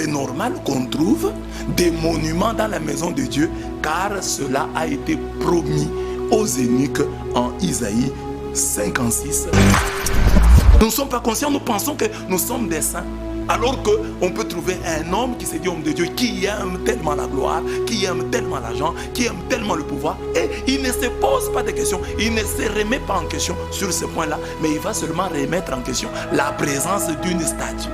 c'est normal qu'on trouve des monuments dans la maison de Dieu, car cela a été promis aux eunuques en Isaïe 56. Nous ne sommes pas conscients, nous pensons que nous sommes des saints. Alors qu'on peut trouver un homme qui se dit homme de Dieu, qui aime tellement la gloire, qui aime tellement l'argent, qui aime tellement le pouvoir, et il ne se pose pas de questions, il ne se remet pas en question sur ce point-là, mais il va seulement remettre en question la présence d'une statue.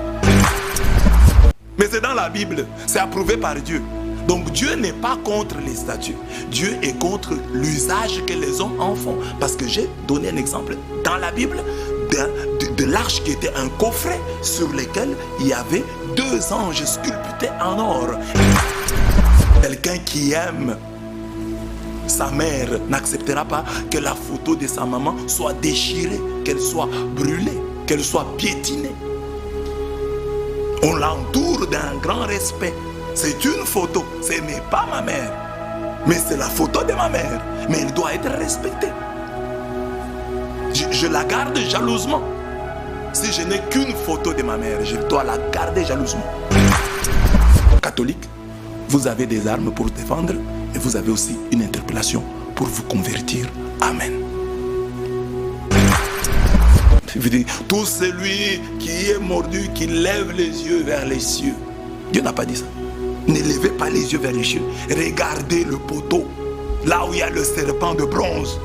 Mais c'est dans la Bible, c'est approuvé par Dieu. Donc Dieu n'est pas contre les statues, Dieu est contre l'usage que les hommes en font. Parce que j'ai donné un exemple dans la Bible de l'arche qui était un coffret sur lequel il y avait 2 anges sculptés en or. Quelqu'un qui aime sa mère n'acceptera pas que la photo de sa maman soit déchirée, qu'elle soit brûlée, qu'elle soit piétinée. On l'entoure d'un grand respect. C'est une photo, ce n'est pas ma mère, mais c'est la photo de ma mère, mais elle doit être respectée. Je la garde jalousement. Si je n'ai qu'une photo de ma mère, je dois la garder jalousement. Catholique, vous avez des armes pour défendre et vous avez aussi une interpellation pour vous convertir. Amen. Tout celui qui est mordu, qui lève les yeux vers les cieux. Dieu n'a pas dit ça. Ne levez pas les yeux vers les cieux. Regardez le poteau, là où il y a le serpent de bronze.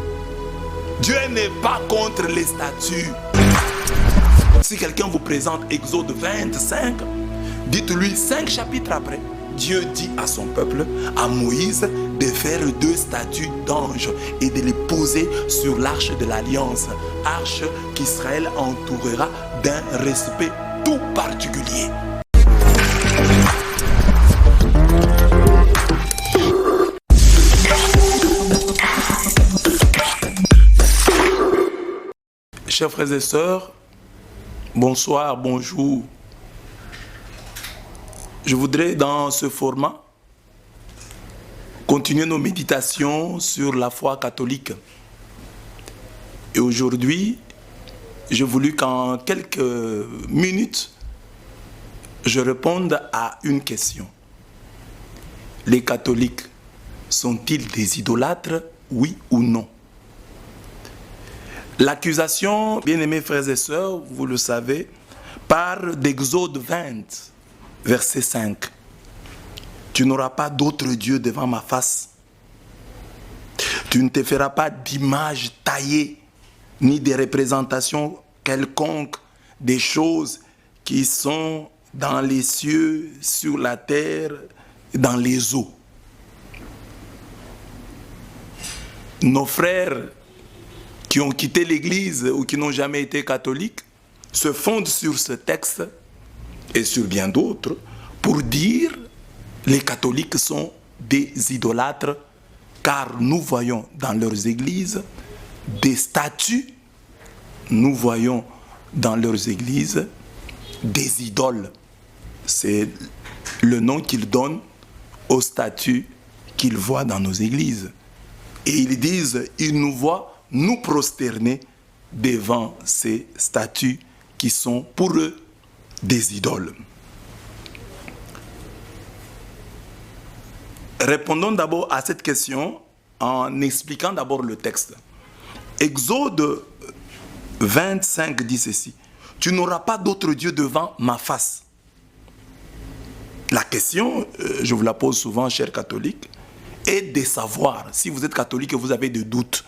Dieu n'est pas contre les statues. Si quelqu'un vous présente Exode 25, dites-lui 5 chapitres après, Dieu dit à son peuple, à Moïse, de faire 2 statues d'anges et de les poser sur l'arche de l'alliance, arche qu'Israël entourera d'un respect tout particulier. Chers frères et sœurs, bonsoir, bonjour. Je voudrais dans ce format continuer nos méditations sur la foi catholique. Et aujourd'hui, j'ai voulu qu'en quelques minutes, je réponde à une question. Les catholiques sont-ils des idolâtres, oui ou non? L'accusation, bien-aimés frères et sœurs, vous le savez, part d'Exode 20, verset 5. Tu n'auras pas d'autre Dieu devant ma face. Tu ne te feras pas d'image taillée, ni de représentation quelconque des choses qui sont dans les cieux, sur la terre, dans les eaux. Nos frères qui ont quitté l'Église ou qui n'ont jamais été catholiques se fondent sur ce texte et sur bien d'autres pour dire les catholiques sont des idolâtres car nous voyons dans leurs églises des statues, nous voyons dans leurs églises des idoles. C'est le nom qu'ils donnent aux statues qu'ils voient dans nos églises. Et ils disent, ils nous voient nous prosterner devant ces statues qui sont pour eux des idoles. Répondons d'abord à cette question en expliquant d'abord le texte. Exode 25 dit ceci. Tu n'auras pas d'autre Dieu devant ma face. La question, je vous la pose souvent, chers catholiques, est de savoir, si vous êtes catholique et vous avez des doutes,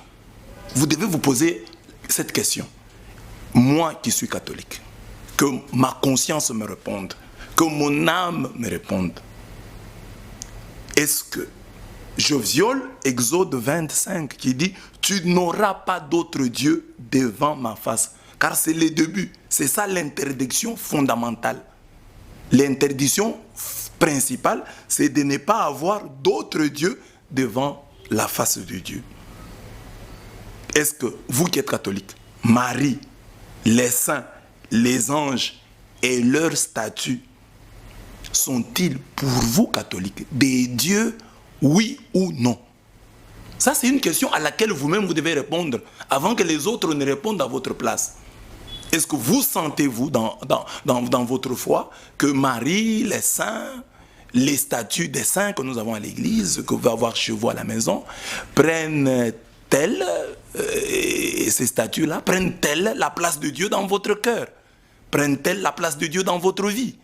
vous devez vous poser cette question. Moi qui suis catholique, que ma conscience me réponde, que mon âme me réponde. Est-ce que je viole Exode 25 qui dit « Tu n'auras pas d'autre Dieu devant ma face ». Car c'est le début, c'est ça l'interdiction fondamentale. L'interdiction principale, c'est de ne pas avoir d'autre Dieu devant la face de Dieu. Est-ce que vous qui êtes catholique, Marie, les saints, les anges et leurs statues sont-ils pour vous catholiques des dieux, oui ou non? Ça c'est une question à laquelle vous-même vous devez répondre avant que les autres ne répondent à votre place. Est-ce que vous sentez-vous dans votre foi que Marie, les saints, les statues des saints que nous avons à l'église, que vous allez avoir chez vous à la maison, prennent-elles, ces statues-là, prennent-elles la place de Dieu dans votre cœur? Prennent-elles la place de Dieu dans votre vie?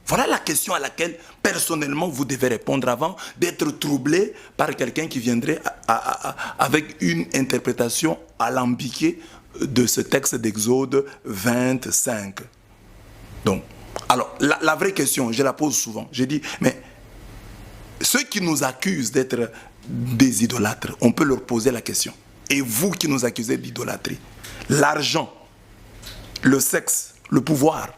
Voilà la question à laquelle, personnellement, vous devez répondre avant d'être troublé par quelqu'un qui viendrait avec une interprétation alambiquée de ce texte d'Exode 25. Donc, alors, la vraie question, je la pose souvent. Je dis, mais ceux qui nous accusent d'être des idolâtres, on peut leur poser la question. Et vous qui nous accusez d'idolâtrie, l'argent, le sexe, le pouvoir,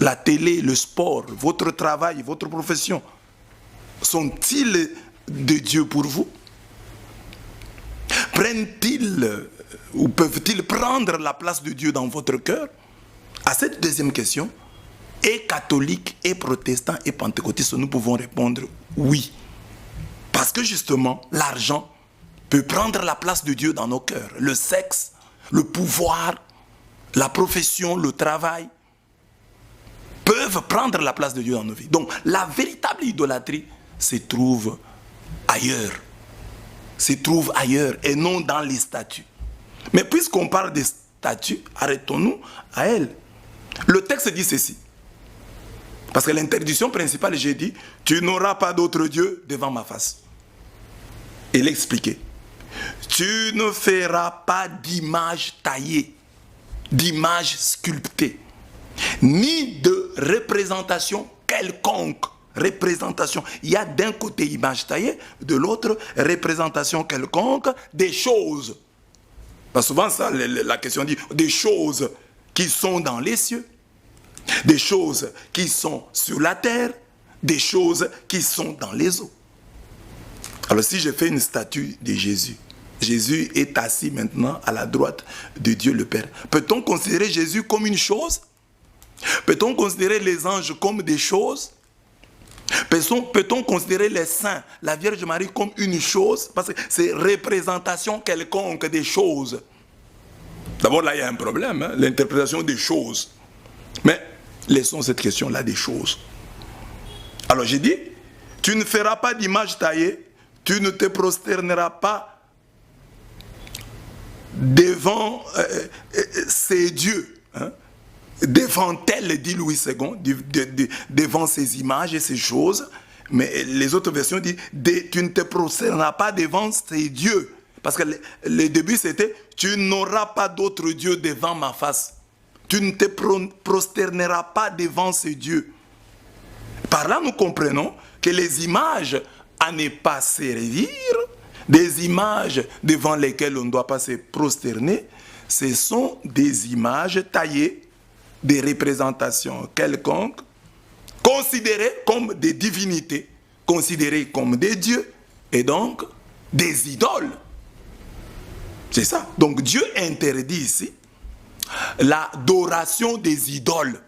la télé, le sport, votre travail, votre profession, sont-ils de Dieu pour vous? Prennent-ils ou peuvent-ils prendre la place de Dieu dans votre cœur? À cette deuxième question, et catholiques, et protestants, et pentecôtistes, nous pouvons répondre oui. Parce que justement, l'argent peut prendre la place de Dieu dans nos cœurs. Le sexe, le pouvoir, la profession, le travail peuvent prendre la place de Dieu dans nos vies. Donc, la véritable idolâtrie se trouve ailleurs. Se trouve ailleurs et non dans les statues. Mais puisqu'on parle des statues, arrêtons-nous à elles. Le texte dit ceci. Parce que l'interdiction principale, j'ai dit, tu n'auras pas d'autre Dieu devant ma face. Il expliquait. Tu ne feras pas d'image taillée, d'image sculptée, ni de représentation quelconque. Représentation. Il y a d'un côté image taillée, de l'autre représentation quelconque des choses. Parce que souvent, ça, la question dit des choses qui sont dans les cieux, des choses qui sont sur la terre, des choses qui sont dans les eaux. Alors si je fais une statue de Jésus, Jésus est assis maintenant à la droite de Dieu le Père. Peut-on considérer Jésus comme une chose? Peut-on considérer les anges comme des choses? Peut-on considérer les saints, la Vierge Marie comme une chose? Parce que c'est représentation quelconque des choses. D'abord là il y a un problème, hein, l'interprétation des choses. Mais laissons cette question-là des choses. Alors j'ai dit, tu ne feras pas d'image taillée, tu ne te prosterneras pas devant ces dieux, hein, devant elle, dit Louis II, devant ces images et ces choses. Mais les autres versions disent, tu ne te prosterneras pas devant ces dieux. Parce que le début c'était, tu n'auras pas d'autre Dieu devant ma face. Tu ne te prosterneras pas devant ces dieux. Par là nous comprenons que les images à ne pas servir, des images devant lesquelles on ne doit pas se prosterner, ce sont des images taillées, des représentations quelconques, considérées comme des divinités, considérées comme des dieux, et donc des idoles. C'est ça. Donc Dieu interdit ici l'adoration des idoles.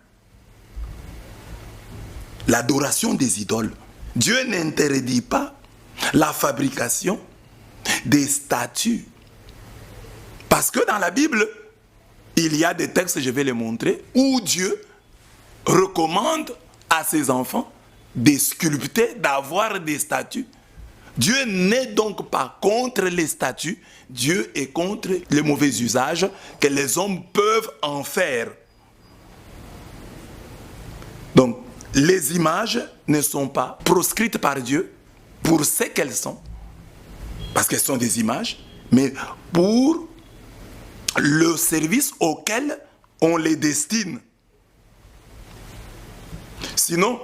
L'adoration des idoles. Dieu n'interdit pas la fabrication des statues. Parce que dans la Bible, il y a des textes, je vais les montrer, où Dieu recommande à ses enfants de sculpter, d'avoir des statues. Dieu n'est donc pas contre les statues, Dieu est contre les mauvais usages que les hommes peuvent en faire. Donc, les images ne sont pas proscrites par Dieu pour ce qu'elles sont, parce qu'elles sont des images, mais pour le service auquel on les destine. Sinon,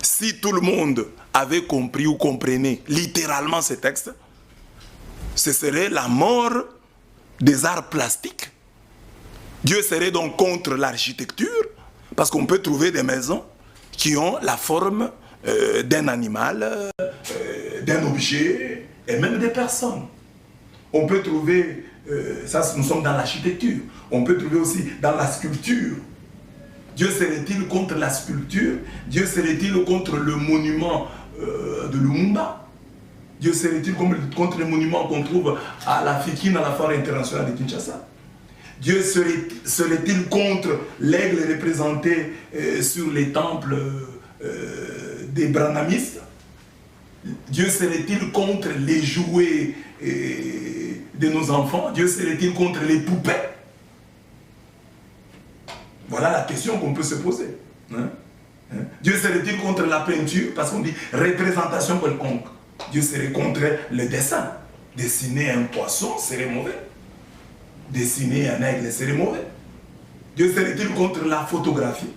si tout le monde avait compris ou comprenait littéralement ces textes, ce serait la mort des arts plastiques. Dieu serait donc contre l'architecture, parce qu'on peut trouver des maisons qui ont la forme d'un animal, d'un objet, et même des personnes. On peut trouver, ça nous sommes dans l'architecture, on peut trouver aussi dans la sculpture. Dieu serait-il contre la sculpture? Dieu serait-il contre le monument de Lumumba? Dieu serait-il contre le monument qu'on trouve à la Fikine, à la foire internationale de Kinshasa? Dieu serait-il contre l'aigle représenté sur les temples des branhamistes? Dieu serait-il contre les jouets de nos enfants? Dieu serait-il contre les poupées? Voilà la question qu'on peut se poser. Dieu serait-il contre la peinture? Parce qu'on dit représentation quelconque. Dieu serait contre le dessin. Dessiner un poisson serait mauvais. Dessiner un aigle serait mauvais. Dieu serait-il contre la photographie?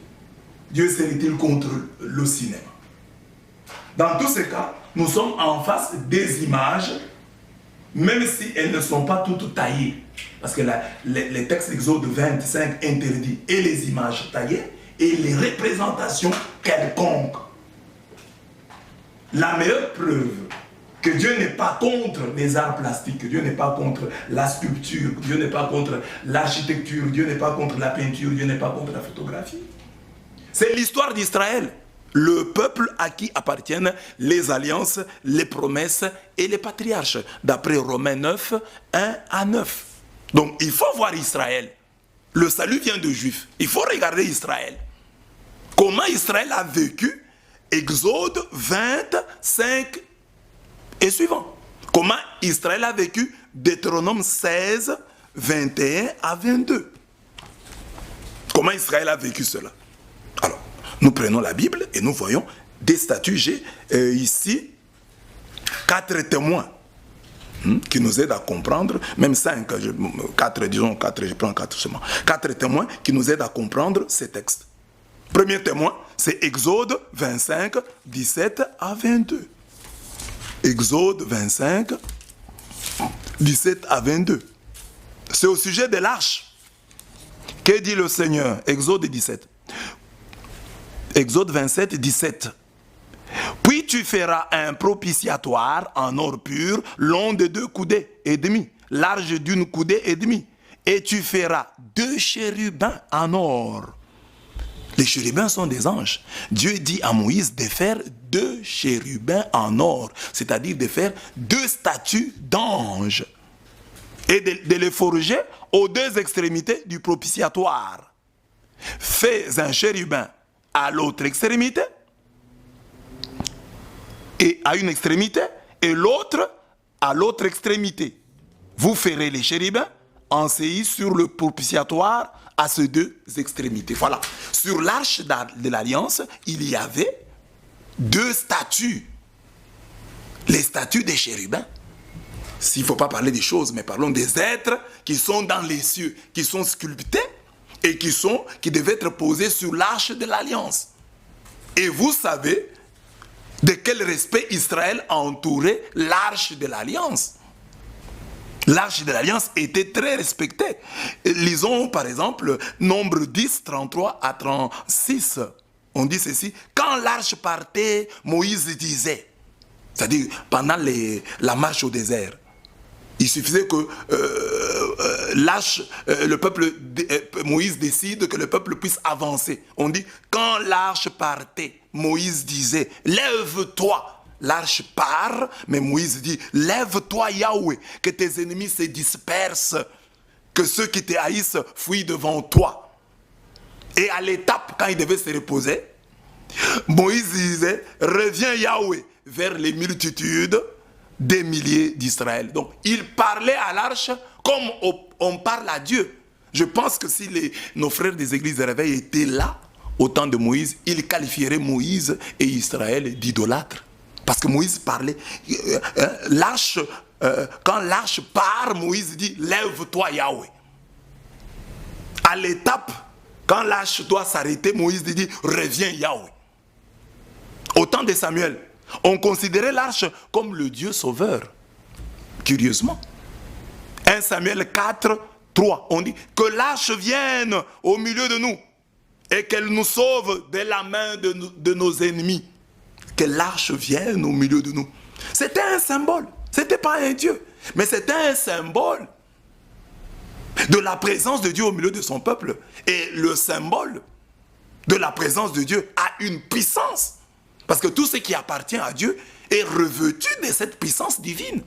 Dieu serait-il contre le cinéma? Dans tous ces cas, nous sommes en face des images, même si elles ne sont pas toutes taillées. Parce que les textes d'Exode 25 interdit et les images taillées et les représentations quelconques. La meilleure preuve que Dieu n'est pas contre les arts plastiques, que Dieu n'est pas contre la sculpture, que Dieu n'est pas contre l'architecture, Dieu n'est pas contre la peinture, Dieu n'est pas contre la photographie. C'est l'histoire d'Israël, le peuple à qui appartiennent les alliances, les promesses et les patriarches, d'après Romains 9, 1 à 9. Donc il faut voir Israël. Le salut vient de Juifs. Il faut regarder Israël. Comment Israël a vécu Exode 25 et suivant. Comment Israël a vécu Deutéronome 16, 21 à 22. Comment Israël a vécu cela? Alors, nous prenons la Bible et nous voyons des statuts. J'ai ici 4 témoins qui nous aident à comprendre, même 5, 4, disons 4, je prends 4 seulement. 4 témoins qui nous aident à comprendre ces textes. Premier témoin, c'est Exode 25, 17 à 22. Exode 25, 17 à 22. C'est au sujet de l'arche. Que dit le Seigneur? Exode 17. Exode 27, 17. Puis tu feras un propitiatoire en or pur, long de 2 coudées et demi, large d'une coudée et demie. Et tu feras 2 chérubins en or. Les chérubins sont des anges. Dieu dit à Moïse de faire 2 chérubins en or, c'est-à-dire de faire 2 statues d'anges et de les forger aux 2 extrémités du propitiatoire. Fais un chérubin à l'autre extrémité, et à une extrémité, et l'autre à l'autre extrémité. Vous ferez les chérubins enseignés sur le propitiatoire à ces 2 extrémités. Voilà. Sur l'arche de l'Alliance, il y avait 2 statues. Les statues des chérubins. S'il ne faut pas parler des choses, mais parlons des êtres qui sont dans les cieux, qui sont sculptés et qui devaient être posés sur l'arche de l'Alliance. Et vous savez de quel respect Israël a entouré l'arche de l'Alliance. L'arche de l'Alliance était très respectée. Lisons par exemple Nombre 10, 33 à 36. On dit ceci: quand l'arche partait, Moïse disait, c'est-à-dire pendant la marche au désert, il suffisait que Moïse décide que le peuple puisse avancer. On dit, quand l'arche partait, Moïse disait, lève-toi. L'arche part, mais Moïse dit, lève-toi Yahweh, que tes ennemis se dispersent, que ceux qui te haïssent fuient devant toi. Et à l'étape, quand il devait se reposer, Moïse disait, reviens Yahweh vers les multitudes des milliers d'Israël. Donc, il parlait à l'arche comme on parle à Dieu. Je pense que si nos frères des églises de réveil étaient là, au temps de Moïse, ils qualifieraient Moïse et Israël d'idolâtres. Parce que Moïse parlait. Quand l'arche part, Moïse dit, lève-toi Yahweh. À l'étape, quand l'arche doit s'arrêter, Moïse dit, reviens Yahweh. Au temps de Samuel, on considérait l'arche comme le Dieu sauveur. Curieusement. 1 Samuel 4, 3, on dit que l'arche vienne au milieu de nous et qu'elle nous sauve de la main de nos ennemis. Que l'arche vienne au milieu de nous. C'était un symbole. Ce n'était pas un Dieu. Mais c'était un symbole de la présence de Dieu au milieu de son peuple. Et le symbole de la présence de Dieu a une puissance. Parce que tout ce qui appartient à Dieu est revêtu de cette puissance divine.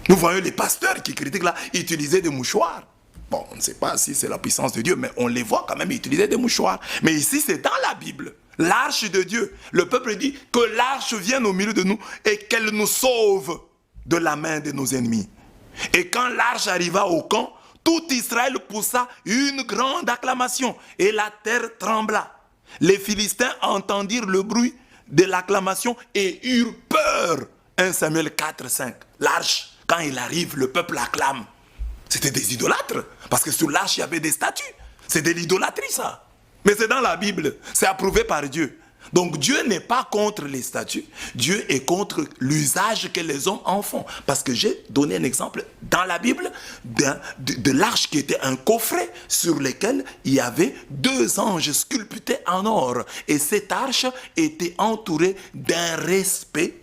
Nous voyons les pasteurs qui critiquent là, utiliser des mouchoirs. Bon, on ne sait pas si c'est la puissance de Dieu, mais on les voit quand même utiliser des mouchoirs. Mais ici, c'est dans la Bible. L'arche de Dieu. Le peuple dit que l'arche vienne au milieu de nous et qu'elle nous sauve de la main de nos ennemis. Et quand l'arche arriva au camp, tout Israël poussa une grande acclamation et la terre trembla. Les Philistins entendirent le bruit de l'acclamation et eurent peur. 1 Samuel 4, 5. L'arche, quand il arrive, le peuple acclame. C'était des idolâtres, parce que sur l'arche, il y avait des statues. C'est de l'idolâtrie, ça. Mais c'est dans la Bible, c'est approuvé par Dieu. Donc Dieu n'est pas contre les statues, Dieu est contre l'usage que les hommes en font. Parce que j'ai donné un exemple dans la Bible de l'arche qui était un coffret sur lequel il y avait 2 anges sculptés en or. Et cette arche était entourée d'un respect,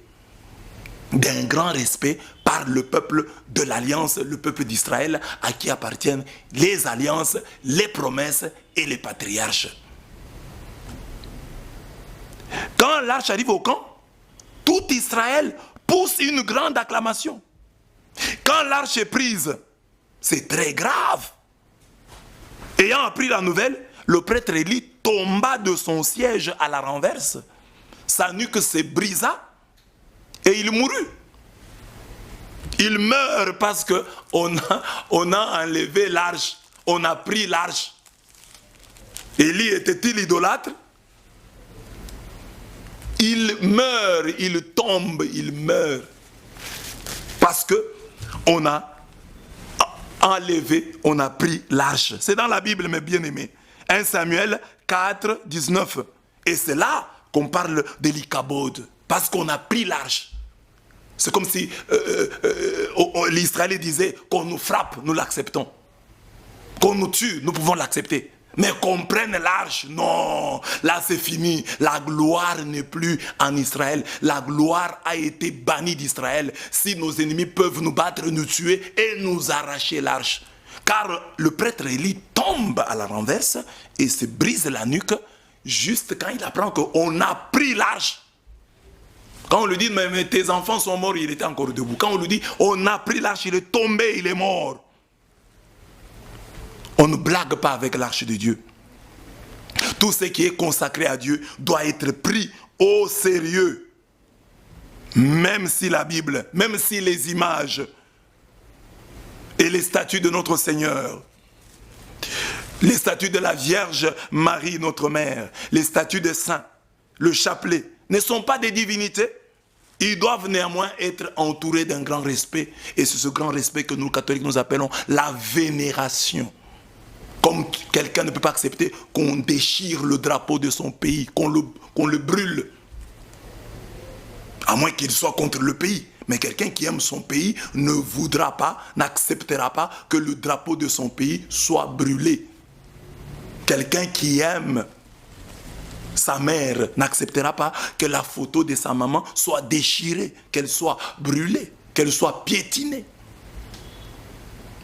d'un grand respect par le peuple de l'Alliance, le peuple d'Israël, à qui appartiennent les alliances, les promesses et les patriarches. Quand l'arche arrive au camp, tout Israël pousse une grande acclamation. Quand l'arche est prise, c'est très grave. Ayant appris la nouvelle, le prêtre Élie tomba de son siège à la renverse. Sa nuque se brisa et il mourut. Il meurt parce qu'on a enlevé l'arche, on a pris l'arche. Élie était-il idolâtre? Il meurt, il tombe, il meurt. Parce que on a enlevé, on a pris l'arche. C'est dans la Bible, mes bien-aimés. 1 Samuel 4, 19. Et c'est là qu'on parle de l'Ikabod. Parce qu'on a pris l'arche. C'est comme si l'Israélien disait qu'on nous frappe, nous l'acceptons. Qu'on nous tue, nous pouvons l'accepter. Mais qu'on prenne l'arche, non, là c'est fini. La gloire n'est plus en Israël. La gloire a été bannie d'Israël. Si nos ennemis peuvent nous battre, nous tuer et nous arracher l'arche. Car le prêtre Élie tombe à la renverse et se brise la nuque juste quand il apprend qu'on a pris l'arche. Quand on lui dit, mais tes enfants sont morts, il était encore debout. Quand on lui dit, on a pris l'arche, il est tombé, il est mort. On ne blague pas avec l'arche de Dieu. Tout ce qui est consacré à Dieu doit être pris au sérieux. Même si la Bible, même si les images et les statues de notre Seigneur, les statues de la Vierge Marie, notre mère, les statues des saints, le chapelet, ne sont pas des divinités. Ils doivent néanmoins être entourés d'un grand respect. Et c'est ce grand respect que nous, catholiques, nous appelons la vénération. Comme quelqu'un ne peut pas accepter qu'on déchire le drapeau de son pays, qu'on le brûle. À moins qu'il soit contre le pays. Mais quelqu'un qui aime son pays ne voudra pas, n'acceptera pas que le drapeau de son pays soit brûlé. Quelqu'un qui aime sa mère n'acceptera pas que la photo de sa maman soit déchirée, qu'elle soit brûlée, qu'elle soit piétinée.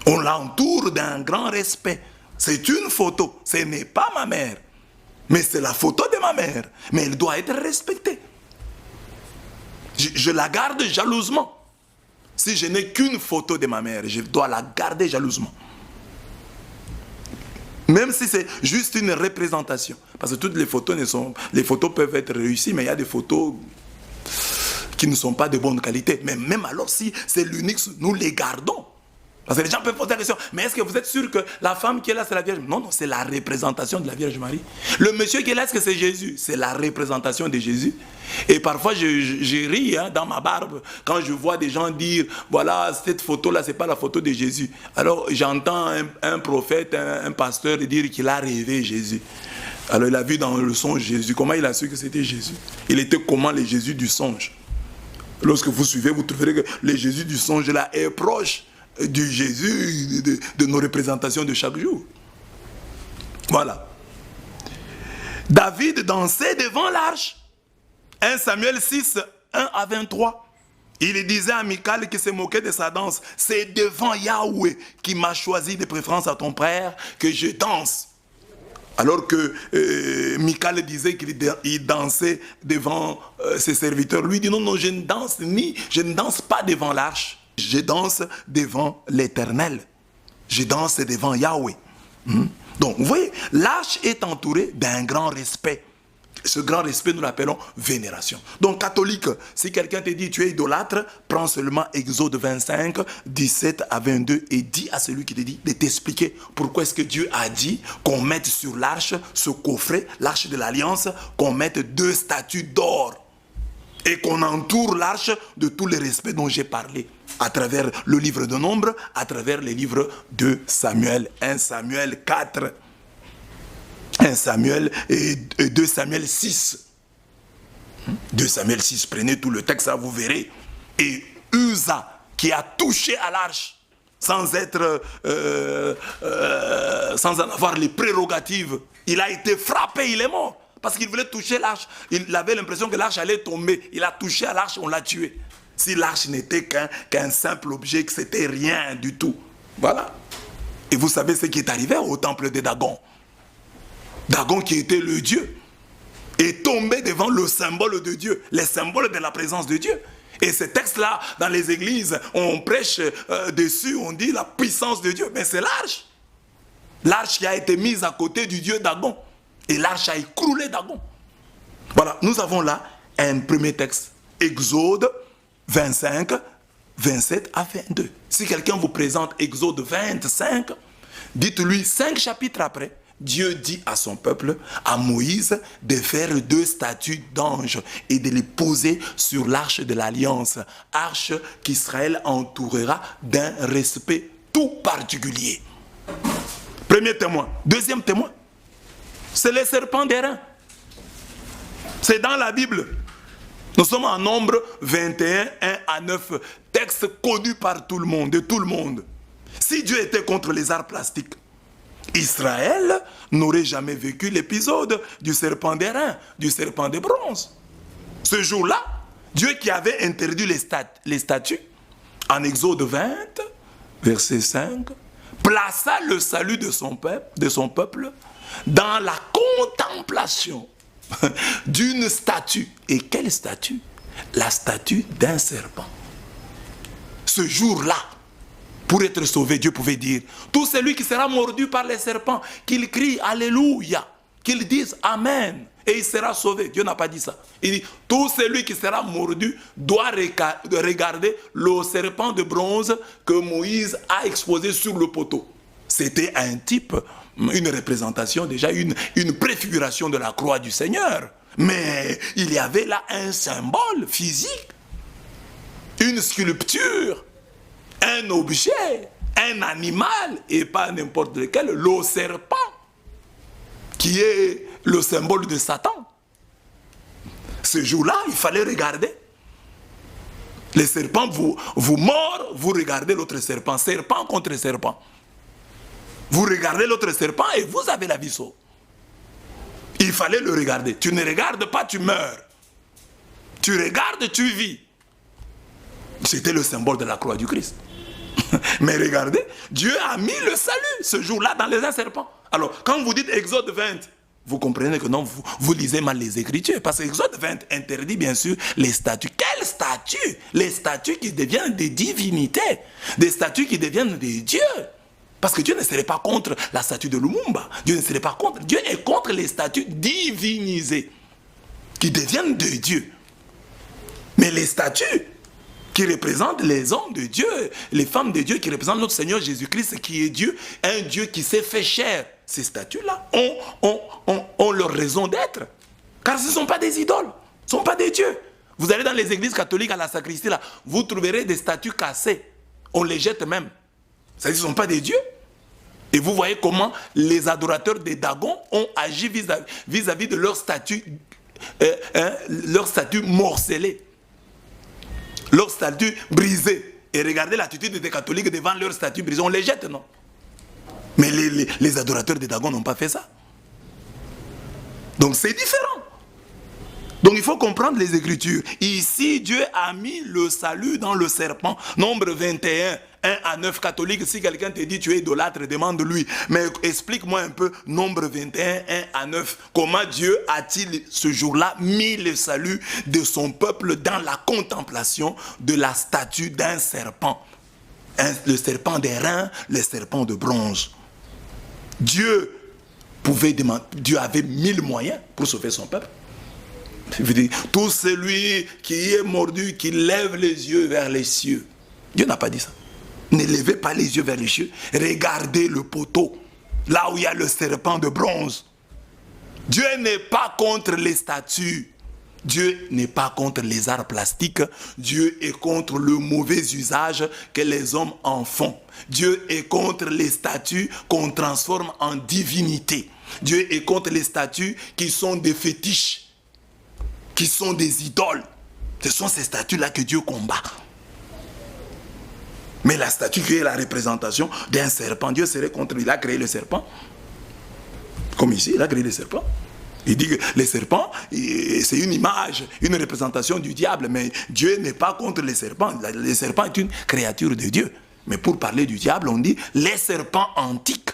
On l'entoure d'un grand respect. C'est une photo, ce n'est pas ma mère, mais c'est la photo de ma mère. Mais elle doit être respectée. Je la garde jalousement. Si je n'ai qu'une photo de ma mère, je dois la garder jalousement. Même si c'est juste une représentation. Parce que toutes les photos les photos peuvent être réussies, mais il y a des photos qui ne sont pas de bonne qualité. Mais même alors, si c'est l'unique, nous les gardons. Parce que les gens peuvent poser la question, mais est-ce que vous êtes sûr que la femme qui est là, c'est la Vierge? Non, non, c'est la représentation de la Vierge Marie. Le monsieur qui est là, est-ce que c'est Jésus? C'est la représentation de Jésus. Et parfois, je ris dans ma barbe quand je vois des gens dire, voilà, cette photo-là, ce n'est pas la photo de Jésus. Alors, j'entends un prophète, un pasteur dire qu'il a rêvé Jésus. Alors, il a vu dans le songe Jésus. Comment il a su que c'était Jésus? Il était comment le Jésus du songe? Lorsque vous suivez, vous trouverez que le Jésus du songe là est proche du Jésus de nos représentations de chaque jour. Voilà. David dansait devant l'arche. 1 Samuel 6, 1 à 23. Il disait à Michal qui se moquait de sa danse, c'est devant Yahweh qui m'a choisi de préférence à ton père que je danse. Alors que Michal disait qu'il dansait devant ses serviteurs. Lui dit non, non, je ne danse pas devant l'arche. Je danse devant l'Éternel. je danse devant Yahweh. Donc, vous voyez, l'arche est entourée d'un grand respect. Ce grand respect, nous l'appelons vénération. Donc, catholique, si quelqu'un te dit tu es idolâtre, prends seulement Exode 25, 17 à 22 et dis à celui qui te dit de t'expliquer pourquoi est-ce que Dieu a dit qu'on mette sur l'arche, ce coffret, l'arche de l'alliance, qu'on mette 2 statues d'or et qu'on entoure l'arche de tous les respects dont j'ai parlé à travers le livre de Nombres, à travers les livres de Samuel, 1 Samuel 4, 1 Samuel et 2 Samuel 6. 2 Samuel 6, prenez tout le texte, là, vous verrez. Et Uza, qui a touché à l'arche, sans en avoir les prérogatives, il a été frappé, il est mort. Parce qu'il voulait toucher l'arche. Il avait l'impression que l'arche allait tomber. Il a touché à l'arche, on l'a tué. Si l'arche n'était qu'un simple objet, que c'était rien du tout. Voilà. Et vous savez ce qui est arrivé au temple de Dagon. Dagon, qui était le Dieu, est tombé devant le symbole de Dieu, les symboles de la présence de Dieu. Et ce texte-là, dans les églises, on prêche dessus, on dit la puissance de Dieu. Mais c'est l'arche. L'arche qui a été mise à côté du Dieu Dagon. Et l'arche a écroulé Dagon. Voilà, nous avons là un premier texte. Exode 25, 27 à 22. Si quelqu'un vous présente Exode 25, dites-lui 5 chapitres après, Dieu dit à son peuple, à Moïse, de faire 2 statues d'anges et de les poser sur l'arche de l'alliance. Arche qu'Israël entourera d'un respect tout particulier. Premier témoin. Deuxième témoin, c'est les serpents d'airain. C'est dans la Bible. Nous sommes en Nombre 21, 1 à 9, texte connu par tout le monde, de tout le monde. Si Dieu était contre les arts plastiques, Israël n'aurait jamais vécu l'épisode du serpent d'airain, du serpent de bronze. Ce jour-là, Dieu qui avait interdit les statues, en Exode 20, verset 5, plaça le salut de son peuple dans la contemplation d'une statue. Et quelle statue? La statue d'un serpent. Ce jour-là, pour être sauvé, Dieu pouvait dire, tout celui qui sera mordu par les serpents, qu'il crie Alléluia, qu'il dise Amen, et il sera sauvé. Dieu n'a pas dit ça. Il dit, tout celui qui sera mordu doit regarder le serpent de bronze que Moïse a exposé sur le poteau. C'était un type, une représentation déjà, une préfiguration de la croix du Seigneur. Mais il y avait là un symbole physique, une sculpture, un objet, un animal, et pas n'importe lequel, le serpent, qui est le symbole de Satan. Ce jour-là, il fallait regarder. Les serpents vous mordent, vous regardez l'autre serpent, serpent contre serpent. Vous regardez l'autre serpent et vous avez la vie sauve. Il fallait le regarder. Tu ne regardes pas, tu meurs. Tu regardes, tu vis. C'était le symbole de la croix du Christ. Mais regardez, Dieu a mis le salut ce jour-là dans les un serpent. Alors, quand vous dites Exode 20, vous comprenez que non, vous lisez mal les Écritures. Parce que Exode 20 interdit bien sûr les statues. Quelles statues? Les statues qui deviennent des divinités. Des statues qui deviennent des dieux. Parce que Dieu ne serait pas contre la statue de Lumumba. Dieu ne serait pas contre. Dieu est contre les statues divinisées. Qui deviennent de Dieu. Mais les statues qui représentent les hommes de Dieu, les femmes de Dieu, qui représentent notre Seigneur Jésus-Christ, qui est Dieu, un Dieu qui s'est fait chair. Ces statues-là ont leur raison d'être. Car ce ne sont pas des idoles, ce ne sont pas des dieux. Vous allez dans les églises catholiques à la sacristie, là, vous trouverez des statues cassées. On les jette même. Ça veut dire que ce ne sont pas des dieux. Et vous voyez comment les adorateurs des Dagon ont agi vis-à-vis de leur statue morcelée. Leur statue brisée. Et regardez l'attitude des catholiques devant leur statue brisée. On les jette, non? Mais les adorateurs des Dagon n'ont pas fait ça. Donc c'est différent. Donc il faut comprendre les Écritures. Ici, Dieu a mis le salut dans le serpent. Nombre 21, 1 à 9 catholiques. Si quelqu'un te dit tu es idolâtre, demande-lui. Mais explique-moi un peu, Nombre 21, 1 à 9. Comment Dieu a-t-il ce jour-là mis le salut de son peuple dans la contemplation de la statue d'un serpent? le serpent d'airain, le serpent de bronze. Dieu avait 1000 moyens pour sauver son peuple. Tout celui qui est mordu, qui lève les yeux vers les cieux. Dieu n'a pas dit ça. Ne levez pas les yeux vers les cieux. Regardez le poteau, là où il y a le serpent de bronze. Dieu n'est pas contre les statues. Dieu n'est pas contre les arts plastiques. Dieu est contre le mauvais usage que les hommes en font. Dieu est contre les statues qu'on transforme en divinité. Dieu est contre les statues qui sont des fétiches, qui sont des idoles. Ce sont ces statues-là que Dieu combat. Mais la statue qui est la représentation d'un serpent, Dieu serait contre lui. Il a créé le serpent. Comme ici, il a créé le serpent. Il dit que les serpents, c'est une image, une représentation du diable. Mais Dieu n'est pas contre les serpents. Le serpent est une créature de Dieu. Mais pour parler du diable, on dit les serpents antiques.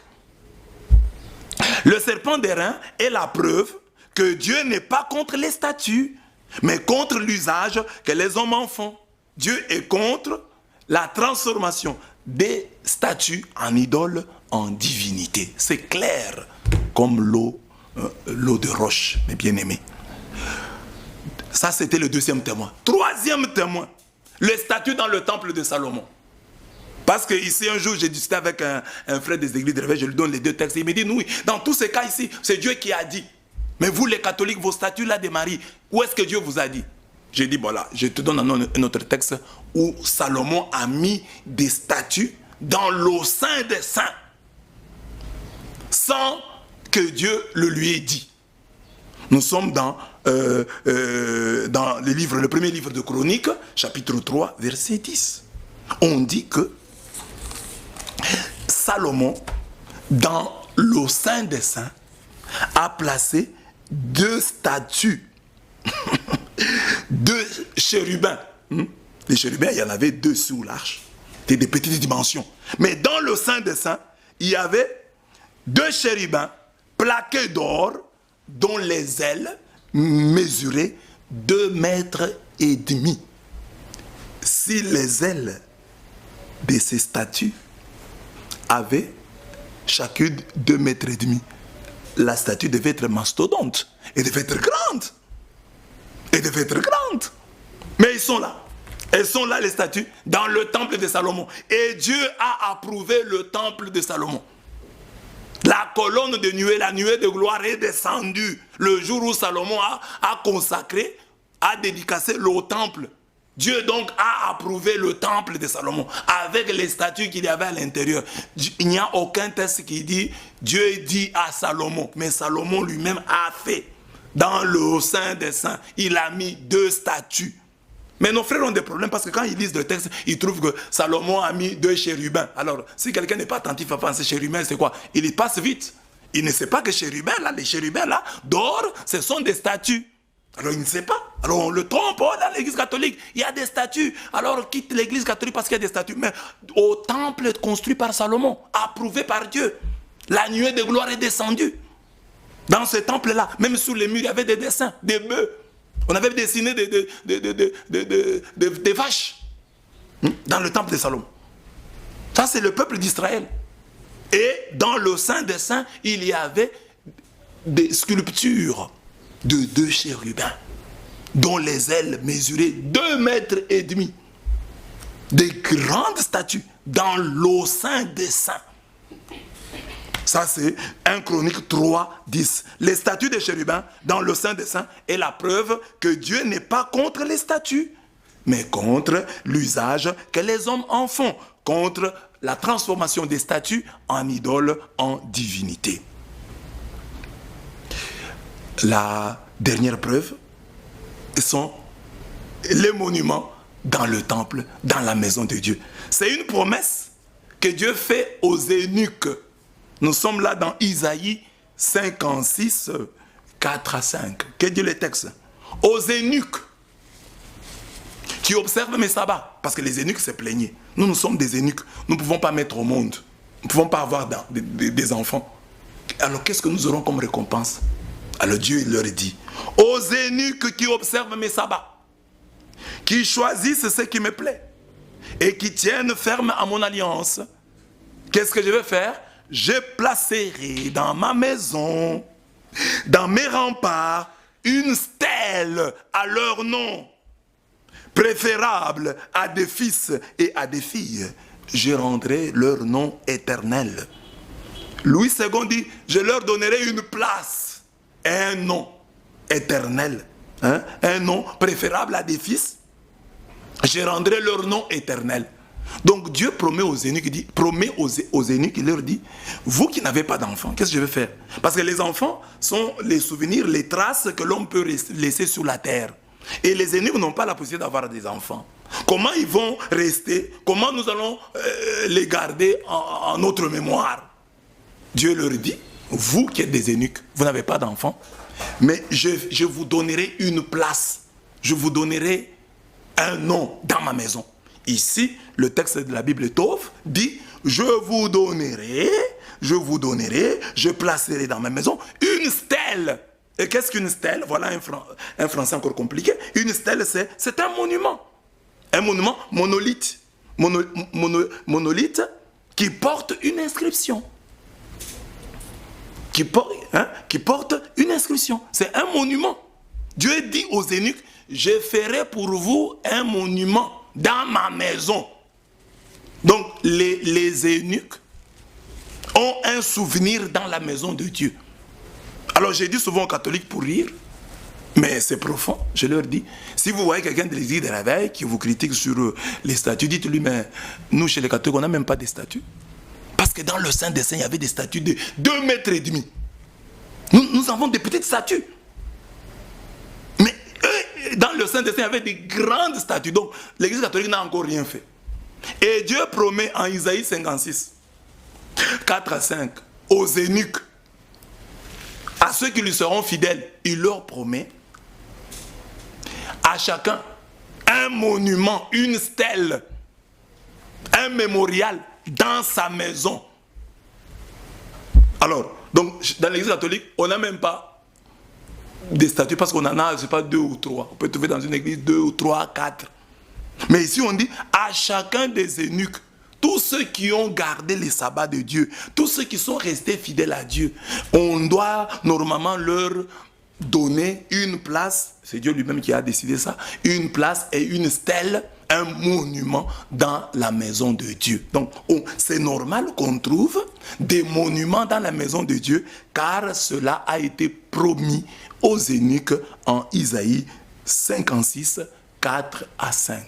Le serpent d'airain est la preuve que Dieu n'est pas contre les statues, mais contre l'usage que les hommes en font. Dieu est contre la transformation des statues en idoles, en divinité. C'est clair comme l'eau de roche, mes bien-aimés. Ça, c'était le deuxième témoin. Troisième témoin, les statues dans le temple de Salomon. Parce que ici, un jour, j'ai discuté avec un frère des églises de réveil, je lui donne les deux textes. Il me dit, oui, dans tous ces cas ici, c'est Dieu qui a dit. Mais vous, les catholiques, vos statues là de Marie, où est-ce que Dieu vous a dit? J'ai dit, voilà, je te donne un autre texte où Salomon a mis des statues dans le Saint des Saints, sans que Dieu le lui ait dit. Nous sommes dans le premier livre de Chroniques, chapitre 3, verset 10. On dit que Salomon, dans le Saint des Saints, a placé 2 statues, 2 chérubins. Les chérubins, il y en avait 2 sous l'arche. C'était des petites dimensions. Mais dans le Saint des Saints, il y avait 2 chérubins plaqués d'or, dont les ailes mesuraient 2,5 mètres. Si les ailes de ces statues avaient chacune 2,5 mètres, la statue devait être mastodonte. Elle devait être grande. Elle devait être grande. Mais ils sont là. Elles sont là, les statues, dans le temple de Salomon. Et Dieu a approuvé le temple de Salomon. La colonne de nuée, la nuée de gloire est descendue le jour où Salomon a consacré, a dédicacé le temple. Dieu donc a approuvé le temple de Salomon avec les statues qu'il y avait à l'intérieur. Il n'y a aucun texte qui dit Dieu dit à Salomon, mais Salomon lui-même a fait. Dans le Saint des Saints, il a mis 2 statues. Mais nos frères ont des problèmes parce que quand ils lisent le texte, ils trouvent que Salomon a mis 2 chérubins. Alors, si quelqu'un n'est pas attentif à penser chérubins, c'est quoi? Il y passe vite. Il ne sait pas que chérubins, là, les chérubins là, d'or, ce sont des statues. Alors il ne sait pas. Alors on le trompe dans l'église catholique. Il y a des statues. Alors on quitte l'église catholique parce qu'il y a des statues. Mais au temple construit par Salomon, approuvé par Dieu, la nuée de gloire est descendue. Dans ce temple-là, même sous les murs, il y avait des dessins, des bœufs. On avait dessiné des vaches dans le temple de Salomon. Ça, c'est le peuple d'Israël. Et dans le Saint des Saints, il y avait des sculptures de 2 chérubins dont les ailes mesuraient 2,5 mètres. Des grandes statues dans le Saint des Saints. Ça, c'est 1 Chronique 3, 10. Les statues des chérubins dans le Saint des Saints est la preuve que Dieu n'est pas contre les statues, mais contre l'usage que les hommes en font, contre la transformation des statues en idoles, en divinité. La dernière preuve sont les monuments dans le temple, dans la maison de Dieu. C'est une promesse que Dieu fait aux eunuques. Nous sommes là dans Isaïe 56, 4 à 5. Que dit le texte? Aux eunuques qui observent mes sabbats. Parce que les eunuques se plaignaient. Nous sommes des eunuques. Nous ne pouvons pas mettre au monde. Nous ne pouvons pas avoir des enfants. Alors qu'est-ce que nous aurons comme récompense? Alors Dieu leur dit, aux eunuques qui observent mes sabbats, qui choisissent ce qui me plaît, et qui tiennent ferme à mon alliance, qu'est-ce que je vais faire? Je placerai dans ma maison, dans mes remparts, une stèle à leur nom, préférable à des fils et à des filles. Je rendrai leur nom éternel. Louis II dit, je leur donnerai une place, un nom éternel, un nom préférable à des fils. Je rendrai leur nom éternel. Donc Dieu promet aux eunuques, il leur dit, vous qui n'avez pas d'enfants, qu'est-ce que je vais faire? Parce que les enfants sont les souvenirs, les traces que l'homme peut laisser sur la terre. Et les eunuques n'ont pas la possibilité d'avoir des enfants. Comment ils vont rester? Comment nous allons les garder en notre mémoire? Dieu leur dit, vous qui êtes des eunuques, vous n'avez pas d'enfants, mais je vous donnerai une place. Je vous donnerai un nom dans ma maison. Ici, le texte de la Bible Tov dit, je vous donnerai, je placerai dans ma maison une stèle. Et qu'est-ce qu'une stèle? Voilà un français encore compliqué. Une stèle, c'est un monument. Un monument monolithe. Monolithe qui porte une inscription. Qui porte une inscription. C'est un monument. Dieu dit aux eunuques, je ferai pour vous un monument dans ma maison. Donc les eunuques ont un souvenir dans la maison de Dieu. Alors j'ai dit souvent aux catholiques pour rire, mais c'est profond, je leur dis, si vous voyez quelqu'un de l'église de la veille qui vous critique sur les statues, dites-lui, mais nous chez les catholiques, on n'a même pas de statues. Parce que dans le Saint des Saints, il y avait des statues de 2,5 mètres. Nous avons des petites statues. Mais dans le Saint des Saints, il y avait des grandes statues. Donc l'église catholique n'a encore rien fait. Et Dieu promet en Isaïe 56, 4 à 5, aux eunuques, à ceux qui lui seront fidèles, il leur promet à chacun un monument, une stèle, un mémorial dans sa maison. Alors, donc, dans l'église catholique, on n'a même pas des statues parce qu'on en a, je ne sais pas, 2 ou 3. On peut trouver dans une église 2 ou 3, 4. Mais ici, on dit à chacun des eunuques, tous ceux qui ont gardé les sabbats de Dieu, tous ceux qui sont restés fidèles à Dieu, on doit normalement leur donner une place, c'est Dieu lui-même qui a décidé ça, une place et une stèle, un monument dans la maison de Dieu. Donc, c'est normal qu'on trouve des monuments dans la maison de Dieu, car cela a été promis aux eunuques en Isaïe 56, 4 à 5.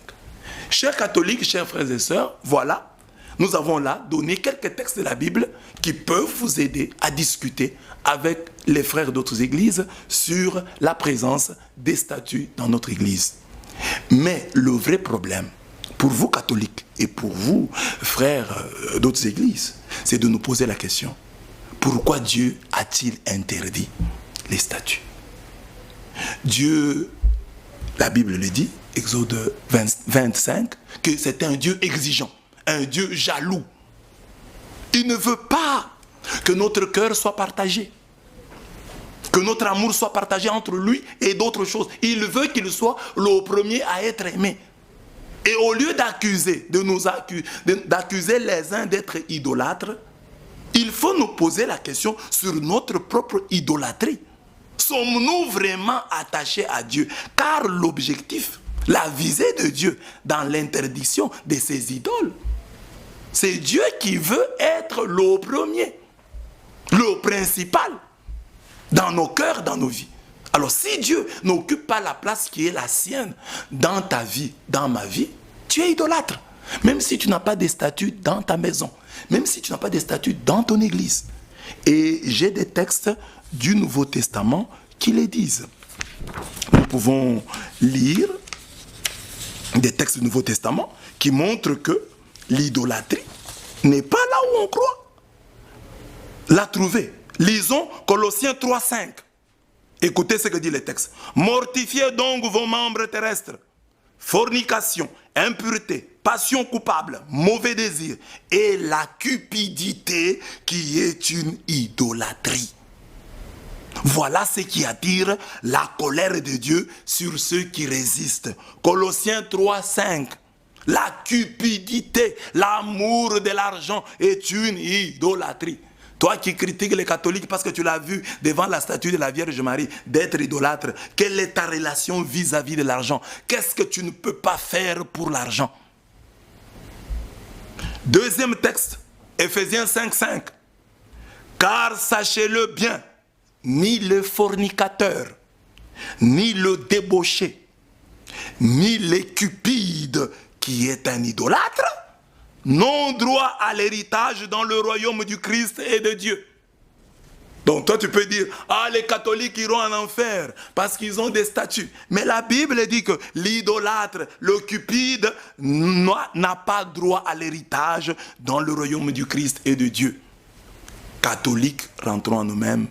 Chers catholiques, chers frères et sœurs, voilà, nous avons là donné quelques textes de la Bible qui peuvent vous aider à discuter avec les frères d'autres églises sur la présence des statues dans notre église. Mais le vrai problème, pour vous catholiques et pour vous frères d'autres églises, c'est de nous poser la question, pourquoi Dieu a-t-il interdit les statues? Dieu, la Bible le dit, Exode 25, que c'est un Dieu exigeant, un Dieu jaloux. Il ne veut pas que notre cœur soit partagé, que notre amour soit partagé entre lui et d'autres choses. Il veut qu'il soit le premier à être aimé. Et au lieu d'accuser les uns d'être idolâtres, il faut nous poser la question sur notre propre idolâtrie. Sommes-nous vraiment attachés à Dieu? Car l'objectif, la visée de Dieu dans l'interdiction de ces idoles, c'est Dieu qui veut être le premier, le principal dans nos cœurs, dans nos vies. Alors si Dieu n'occupe pas la place qui est la sienne dans ta vie, dans ma vie, tu es idolâtre. Même si tu n'as pas de statut dans ta maison, même si tu n'as pas de statut dans ton église. Et j'ai des textes du Nouveau Testament qui les disent. Nous pouvons lire des textes du Nouveau Testament qui montrent que l'idolâtrie n'est pas là où on croit. La trouver. Lisons Colossiens 3,5. Écoutez ce que dit le texte. Mortifiez donc vos membres terrestres. Fornication, impureté, passion coupable, mauvais désir et la cupidité qui est une idolâtrie. Voilà ce qui attire la colère de Dieu sur ceux qui résistent. Colossiens 3,5. La cupidité, l'amour de l'argent est une idolâtrie. Toi qui critiques les catholiques parce que tu l'as vu devant la statue de la Vierge Marie d'être idolâtre, quelle est ta relation vis-à-vis de l'argent? Qu'est-ce que tu ne peux pas faire pour l'argent? Deuxième texte, Ephésiens 5:5. Car sachez-le bien, ni le fornicateur, ni le débauché, ni le cupide qui est un idolâtre, n'ont droit à l'héritage dans le royaume du Christ et de Dieu. Donc toi tu peux dire, ah les catholiques iront en enfer parce qu'ils ont des statues. Mais la Bible dit que l'idolâtre, le cupide n'a pas droit à l'héritage dans le royaume du Christ et de Dieu. Catholiques, rentrons en nous-mêmes,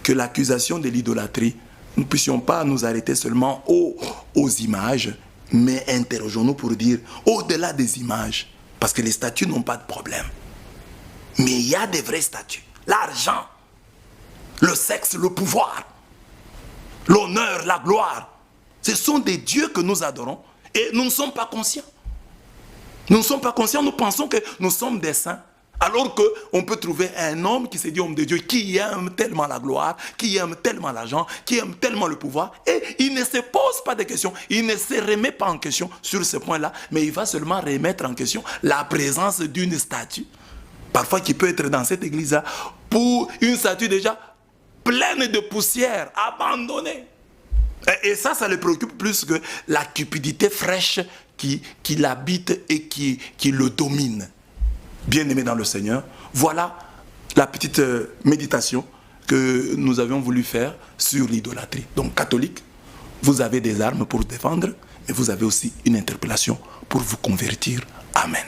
que l'accusation de l'idolâtrie, nous ne puissions pas nous arrêter seulement aux images, mais interrogeons-nous pour dire, au-delà des images, parce que les statues n'ont pas de problème. Mais il y a des vraies statues. L'argent, le sexe, le pouvoir, l'honneur, la gloire, ce sont des dieux que nous adorons et nous ne sommes pas conscients. Nous ne sommes pas conscients, nous pensons que nous sommes des saints. Alors qu'on peut trouver un homme qui se dit homme de Dieu, qui aime tellement la gloire, qui aime tellement l'argent, qui aime tellement le pouvoir, et il ne se pose pas de questions, il ne se remet pas en question sur ce point-là, mais il va seulement remettre en question la présence d'une statue, parfois qui peut être dans cette église-là, pour une statue déjà pleine de poussière, abandonnée. Et ça le préoccupe plus que la cupidité fraîche qui l'habite et qui le domine. Bien-aimés dans le Seigneur, voilà la petite méditation que nous avions voulu faire sur l'idolâtrie. Donc, catholiques, vous avez des armes pour défendre, mais vous avez aussi une interpellation pour vous convertir. Amen.